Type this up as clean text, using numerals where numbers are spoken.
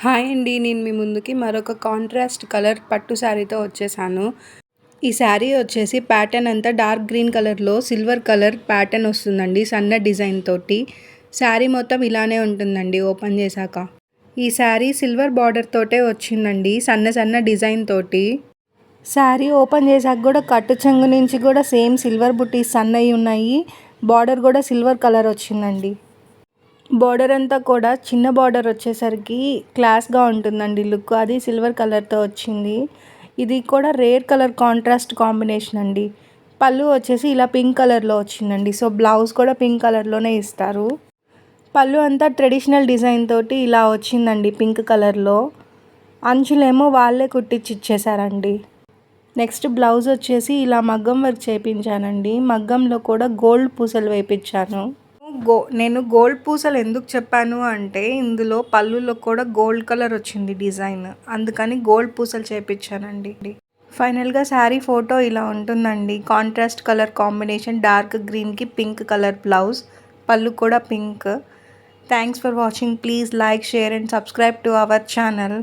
Hi అండి. నేను మీ ముందుకి మరొక కాంట్రాస్ట్ కలర్ పట్టు శారీతో వచ్చేసాను. ఈ శారీ వచ్చేసి ప్యాటర్న్ అంతా డార్క్ గ్రీన్ కలర్‌లో సిల్వర్ కలర్ ప్యాటర్న్ వస్తుందండి సన్న డిజైన్ తోటి. శారీ మొత్తం ఇలానే ఉంటుందండి ఓపెన్ చేశాక. ఈ శారీ సిల్వర్ బార్డర్ తోటే వచ్చిందండి సన్న సన్న డిజైన్ తోటి. శారీ ఓపెన్ చేశాక కూడా కట్టు చెంగు నుంచి కూడా సేమ్ సిల్వర్ బుట్టీస్ సన్నయి ఉన్నాయి. బార్డర్ కూడా సిల్వర్ కలర్ వచ్చిందండి. బార్డర్ అంతా కూడా చిన్న బార్డర్ వచ్చేసరికి క్లాస్‌గా ఉంటుందండి లుక్. అది సిల్వర్ కలర్‌తో వచ్చింది. ఇది కూడా రేర్ కలర్ కాంట్రాస్ట్ కాంబినేషన్ అండి. పళ్ళు వచ్చేసి ఇలా పింక్ కలర్‌లో వచ్చిందండి. సో బ్లౌజ్ కూడా పింక్ కలర్‌లోనే ఇస్తారు. పళ్ళు అంతా ట్రెడిషనల్ డిజైన్ తోటి ఇలా వచ్చిందండి పింక్ కలర్‌లో. అంచులేమో వాళ్ళే కుట్టించి ఇచ్చేసారండి. నెక్స్ట్ బ్లౌజ్ వచ్చేసి ఇలా మగ్గం వర్క్ చేపించానండి. మగ్గంలో కూడా గోల్డ్ పూసలు వేపించాను. నేను గోల్డ్ పూసలు ఎందుకు చెప్పాను అంటే ఇందులో పళ్ళులో కూడా గోల్డ్ కలర్ వచ్చింది డిజైన్. అందుకని గోల్డ్ పూసలు చేపించానండి. ఫైనల్గా శారీ ఫోటో ఇలా ఉంటుందండి. కాంట్రాస్ట్ కలర్ కాంబినేషన్ డార్క్ గ్రీన్కి పింక్ కలర్ బ్లౌజ్. పళ్ళు కూడా pink. Thanks for watching. Please like, share and subscribe to our channel.